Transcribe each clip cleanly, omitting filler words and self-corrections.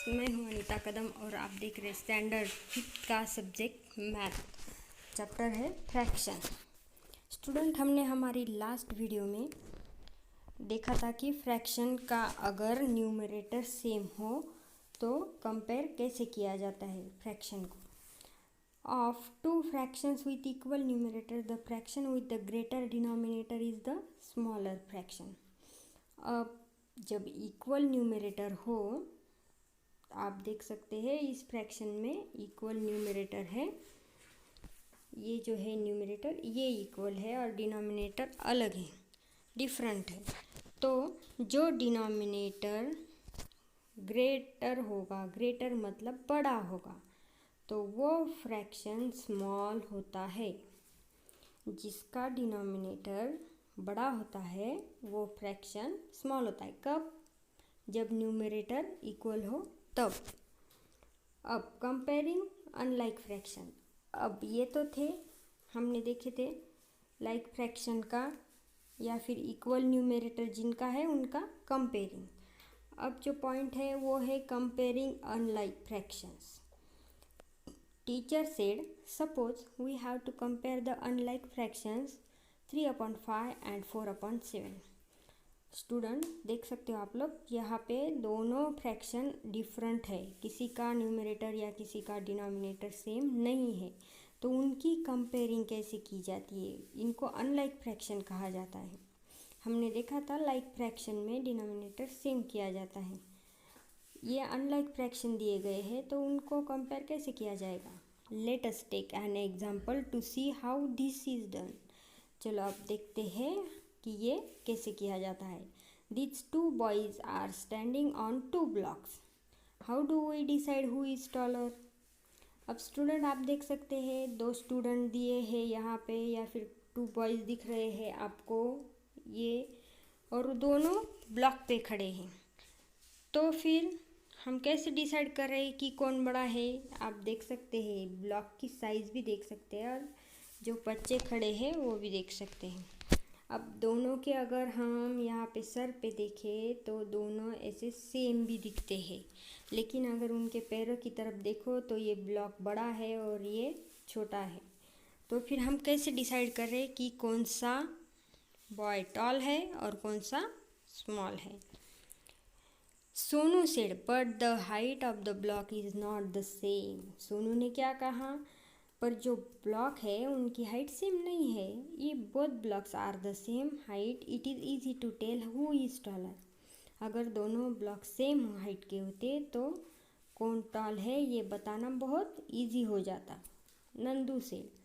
मैं हूं अनीता कदम और आप देख रहे स्टैंडर्ड 5th का सब्जेक्ट मैथ। चैप्टर है फ्रैक्शन। स्टूडेंट, हमने हमारी लास्ट वीडियो में देखा था कि फ्रैक्शन का अगर न्यूमरेटर सेम हो तो कंपेयर कैसे किया जाता है फ्रैक्शन को। Of two fractions with equal numerator the fraction with the greater denominator is the smaller fraction. अब जब इक्वल न्यूमरेटर हो, आप देख सकते हैं इस फ्रैक्शन में इक्वल न्यूमरेटर है, ये जो है न्यूमरेटर ये इक्वल है और डिनोमिनेटर अलग है, डिफरेंट है। तो जो डिनोमिनेटर ग्रेटर होगा, ग्रेटर मतलब बड़ा होगा, तो वो फ्रैक्शन स्मॉल होता है। जिसका डिनोमिनेटर बड़ा होता है वो फ्रैक्शन स्मॉल होता है। कब? जब न्यूमरेटर इक्वल हो तब। अब कंपेयरिंग अनलाइक फ्रैक्शन। अब ये तो थे, हमने देखे थे लाइक फ्रैक्शन का या फिर इक्वल न्यूमरेटर जिनका है उनका कंपेयरिंग। अब जो पॉइंट है वो है comparing unlike fractions. Teacher said, suppose we have to compare the unlike fractions 3/5 and 4/7। Student देख सकते हो आप लोग, यहाँ पे दोनों फ्रैक्शन डिफरेंट है, किसी का न्यूमरेटर या किसी का डिनोमिनेटर सेम नहीं है, तो उनकी कंपेयरिंग कैसे की जाती है, इनको अनलाइक फ्रैक्शन कहा जाता है। हमने देखा था लाइक फ्रैक्शन में डिनोमिनेटर सेम किया जाता है। ये अनलाइक फ्रैक्शन दिए गए हैं तो उनको कंपेयर कैसे किया जाएगा। Let us take an example to see how this is done. चलो अब देखते हैं कि ये कैसे किया जाता है। These two boys are standing on two blocks. How do we decide who is taller? अब स्टूडेंट आप देख सकते हैं दो स्टूडेंट दिए हैं यहाँ पे, या फिर टू बॉयज़ दिख रहे हैं आपको ये, और दोनों ब्लॉक पे खड़े हैं। तो फिर हम कैसे डिसाइड कर रहे हैं कि कौन बड़ा है। आप देख सकते हैं ब्लॉक की साइज़ भी देख सकते हैं और जो बच्चे खड़े हैं वो भी देख सकते हैं। अब दोनों के अगर हम यहाँ पे सर पे देखें तो दोनों ऐसे सेम भी दिखते हैं, लेकिन अगर उनके पैरों की तरफ देखो तो ये ब्लॉक बड़ा है और ये छोटा है। तो फिर हम कैसे डिसाइड कर रहे हैं कि कौन सा बॉय टॉल है और कौन सा स्मॉल है। Sonu said but the height of the block is not the same. Sonu ने क्या कहा, पर जो ब्लॉक है उनकी हाइट सेम नहीं है। ये both blocks are the same height it is easy to tell who is taller. अगर दोनों ब्लॉक सेम हाइट के होते तो कौन टॉल है ये बताना बहुत ईजी हो जाता। Nandu said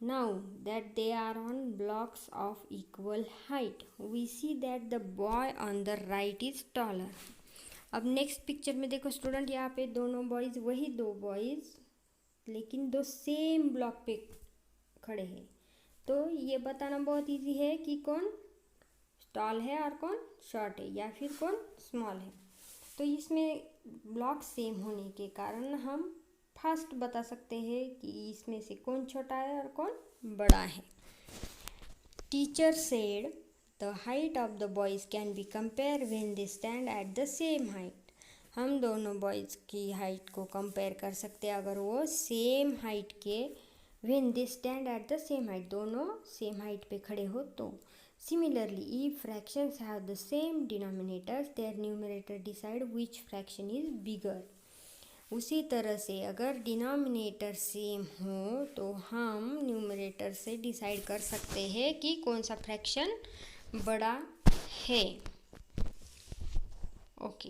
now that they are on blocks of equal height we see that the boy on the right is taller। अब नेक्स्ट पिक्चर में देखो स्टूडेंट, यहाँ पे दोनों बॉयज़, वही दो बॉयज़ लेकिन दो सेम ब्लॉक पे खड़े हैं, तो ये बताना बहुत इजी है कि कौन टॉल है और कौन शॉर्ट है या फिर कौन स्मॉल है। तो इसमें ब्लॉक सेम होने के कारण हम फर्स्ट बता सकते हैं कि इसमें से कौन छोटा है और कौन बड़ा है। Teacher said the height of the boys can be compare when they stand at the same height. हम दोनों बॉयज़ की हाइट को कंपेयर कर सकते हैं अगर वो सेम हाइट के, when they stand at the same height, दोनों सेम हाइट पे खड़े हो तो। Similarly if fractions have the same denominators their numerator decide which fraction is bigger. उसी तरह से अगर डिनोमिनेटर सेम हो तो हम न्यूमरेटर से डिसाइड कर सकते हैं कि कौन सा फ्रैक्शन बड़ा है। Okay,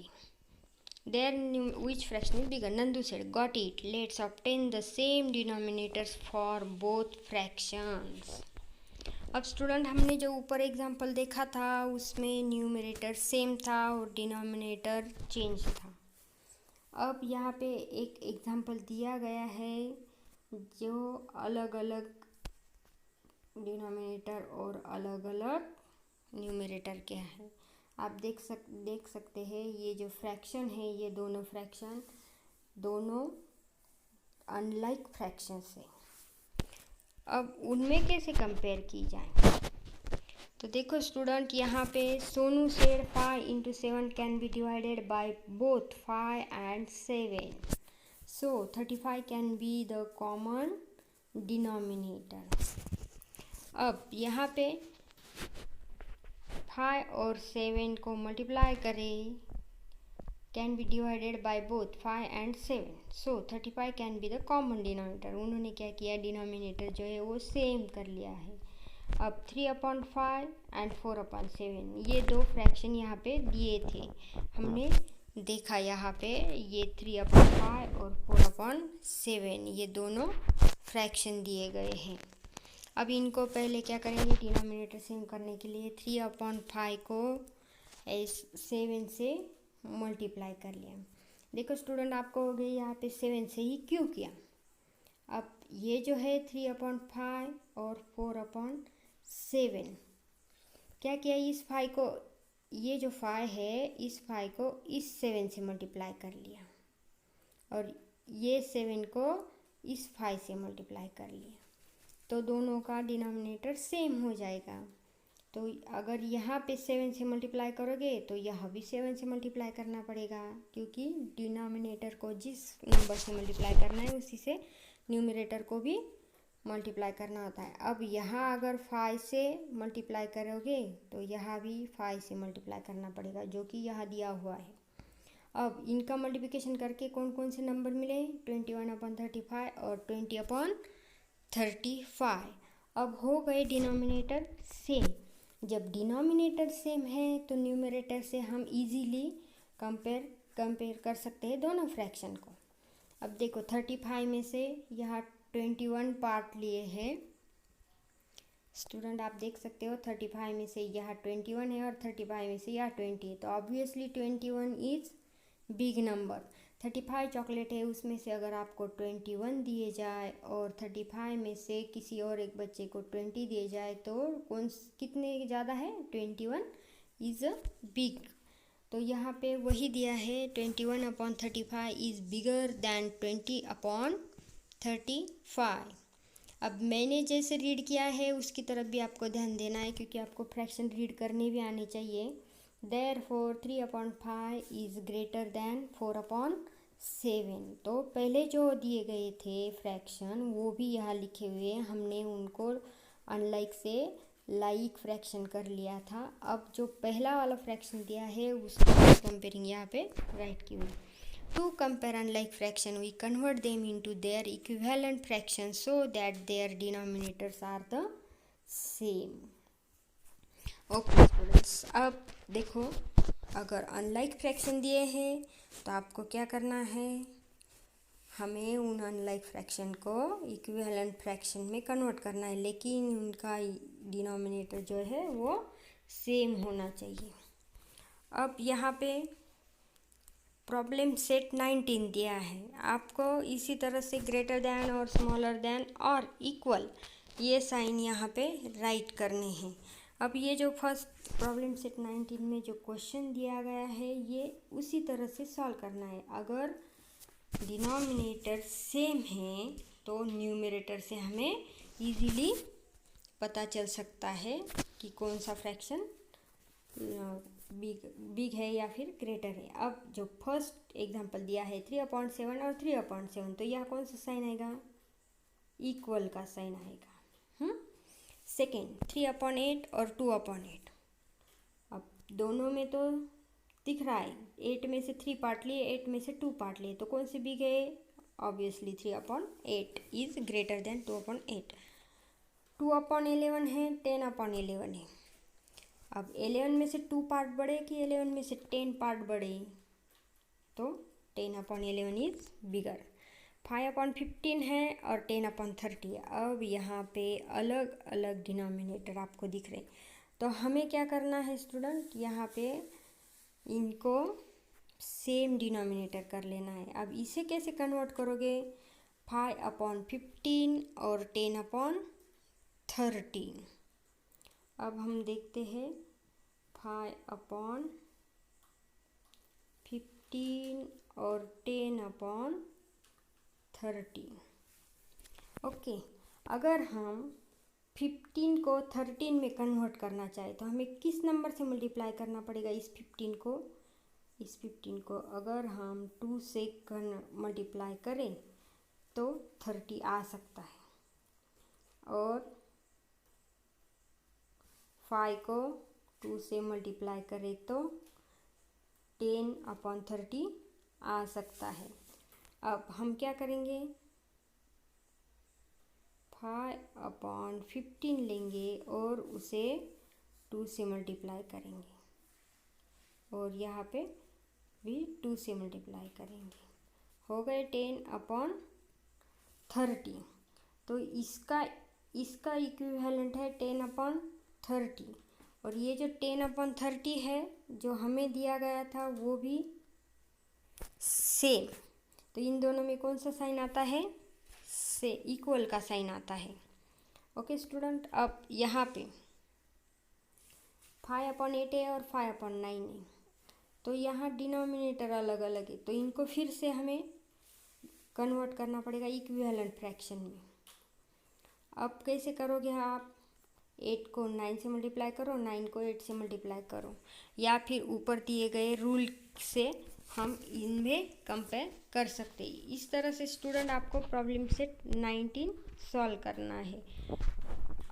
there which fraction is bigger. Nandu said got it, let's obtain the same denominators for both fractions. अब स्टूडेंट हमने जो ऊपर एग्जांपल देखा था उसमें न्यूमरेटर सेम था और डिनोमिनेटर चेंज था। अब यहाँ पे एक एग्जांपल दिया गया है जो अलग अलग डिनोमिनेटर और अलग अलग न्यूमरेटर के हैं। आप देख सकते हैं ये जो फ्रैक्शन है, ये दोनों फ्रैक्शन दोनों अनलाइक फ्रैक्शंस है। अब उनमें कैसे कंपेयर की जाए, तो देखो स्टूडेंट, यहाँ पे Sonu said 5 into 7 can be divided by both 5 and 7. So 35 can be the common denominator. अब यहाँ पे 5 और 7 को मल्टीप्लाई करें, can be divided by both 5 and 7. So 35 can be the common denominator. उन्होंने क्या किया, डिनोमिनेटर जो है वो सेम कर लिया है. अब 3/5 and 4/7 ये दो फ्रैक्शन यहाँ पे दिए थे, हमने देखा यहाँ पे ये 3/5 और 4/7 ये दोनों फ्रैक्शन दिए गए हैं. अब इनको पहले क्या करेंगे, डिनोमिनेटर सेम करने के लिए 3/5 को 7 से मल्टीप्लाई कर लिया. देखो स्टूडेंट, आपको हो गई यहाँ पे 7 से ही क्यों किया. अब ये जो है 3/5 और 4/7 क्या किया, इस 5 को, ये जो 5 है इस 5 को इस 7 से मल्टीप्लाई कर लिया और ये 7 को इस 5 से मल्टीप्लाई कर लिया. तो दोनों का डिनोमिनेटर सेम हो जाएगा. तो अगर यहाँ पे 7 से मल्टीप्लाई करोगे तो यहाँ भी 7 से मल्टीप्लाई करना पड़ेगा, क्योंकि डिनोमिनेटर को जिस नंबर से मल्टीप्लाई करना है उसी से न्यूमरेटर को भी मल्टीप्लाई करना होता है. अब यहाँ अगर 5 से मल्टीप्लाई करोगे तो यहाँ भी 5 से मल्टीप्लाई करना पड़ेगा, जो कि यहाँ दिया हुआ है. अब इनका मल्टीप्लिकेशन करके कौन कौन से नंबर मिले, 21/35 और 20/35. अब हो गए डिनोमिनेटर सेम. जब डिनोमिनेटर सेम है तो न्यूमरेटर से हम इजीली कंपेयर कर सकते हैं दोनों फ्रैक्शन को. अब देखो 35 में से यहाँ 21 पार्ट लिए हैं. स्टूडेंट आप देख सकते हो 35 में से यहाँ 21 है और 35 में से यहाँ 20 है. तो obviously 21 is big number. 35 chocolate है, उसमें से अगर आपको 21 दिए जाए और 35 में से किसी और एक बच्चे को 20 दिए जाए तो कितने ज़्यादा है, 21 इज़ बिग. तो यहाँ पे वही दिया है, 21/35 इज़ बिगर दैन 20/35. अब मैंने जैसे रीड किया है उसकी तरफ भी आपको ध्यान देना है, क्योंकि आपको फ्रैक्शन रीड करने भी आने चाहिए. Therefore 3/5 is greater than 4/7. तो पहले जो दिए गए थे फ्रैक्शन वो भी यहाँ लिखे हुए हैं, हमने उनको अनलाइक से लाइक फ्रैक्शन कर लिया था. अब जो पहला वाला फ्रैक्शन दिया है उसका कंपेयरिंग यहाँ पे राइट की हुई. To compare unlike fraction we convert them into their equivalent fraction so that their denominators are the same. Okay students, अब देखो अगर अनलाइक फ्रैक्शन दिए हैं तो आपको क्या करना है, हमें उन अनलाइक फ्रैक्शन को इक्विवेलेंट फ्रैक्शन में कन्वर्ट करना है, लेकिन उनका डिनोमिनेटर जो है वो सेम होना चाहिए. अब यहाँ पे प्रॉब्लम सेट 19 दिया है, आपको इसी तरह से ग्रेटर दैन और स्मॉलर दैन और इक्वल ये साइन यहाँ पे राइट करने हैं. अब ये जो फर्स्ट प्रॉब्लम सेट 19 में जो क्वेश्चन दिया गया है ये उसी तरह से सॉल्व करना है. अगर डिनोमिनेटर सेम है तो न्यूमरेटर से हमें इजीली पता चल सकता है कि कौन सा फ्रैक्शन बिग है या फिर ग्रेटर है. अब जो फर्स्ट एग्जांपल दिया है 3/7 और 3/7, तो यह कौन सा साइन आएगा, इक्वल का साइन आएगा. सेकेंड 3/8 और 2/8. अब दोनों में तो दिख रहा है 8 में से 3 पार्ट लिए, 8 में से 2 पार्ट लिए, तो कौन सी बिग है, ऑब्वियसली 3/8 इज ग्रेटर देन 2/8. 2/11 है, 10/11 है. अब 11 में से 2 पार्ट बढ़े कि 11 में से 10 पार्ट बढ़े, तो 10/11 इज बिगर. 5/15 है और 10/30 है. अब यहाँ पे अलग अलग डिनोमिनेटर आपको दिख रहे, तो हमें क्या करना है स्टूडेंट, यहाँ पे इनको सेम डिनोमिनेटर कर लेना है. अब इसे कैसे कन्वर्ट करोगे, 5/15 और 10/13. अब हम देखते हैं 5/15 और 10/13. ओके, अगर हम 15 को 13 में कन्वर्ट करना चाहे तो हमें किस नंबर से मल्टीप्लाई करना पड़ेगा? इस 15 को अगर हम 2 से मल्टीप्लाई करें तो 30 आ सकता है, और 5 को 2 से मल्टीप्लाई करें तो 10/30 आ सकता है। अब हम क्या करेंगे, 5/15 लेंगे और उसे 2 से मल्टीप्लाई करेंगे, और यहाँ पे भी 2 से मल्टीप्लाई करेंगे, हो गए 10/30। तो इसका इक्विवेलेंट है 10/30, और ये जो 10/30 है जो हमें दिया गया था वो भी सेम। तो इन दोनों में कौन सा साइन आता है? से इक्वल का साइन आता है। ओके स्टूडेंट, अब यहाँ पे 5/8 है और 5/9 है, तो यहाँ डिनोमिनेटर अलग अलग है, तो इनको फिर से हमें कन्वर्ट करना पड़ेगा इक्विवेलेंट फ्रैक्शन में। अब कैसे करोगे आप? 8 को 9 से मल्टीप्लाई करो, 9 को 8 से मल्टीप्लाई करो, या फिर ऊपर दिए गए रूल से हम इनमें कंपेयर कर सकते हैं। इस तरह से स्टूडेंट आपको प्रॉब्लम सेट 19 सॉल्व करना है।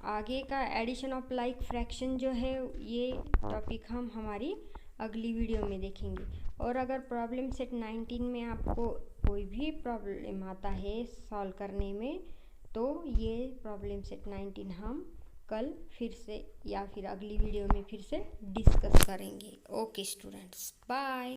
आगे का एडिशन ऑफ लाइक फ्रैक्शन जो है ये टॉपिक हम हमारी अगली वीडियो में देखेंगे। और अगर प्रॉब्लम सेट 19 में आपको कोई भी प्रॉब्लम आता है सॉल्व करने में, तो ये प्रॉब्लम सेट 19 हम कल फिर से या फिर अगली वीडियो में फिर से डिस्कस करेंगे। Okay students, bye.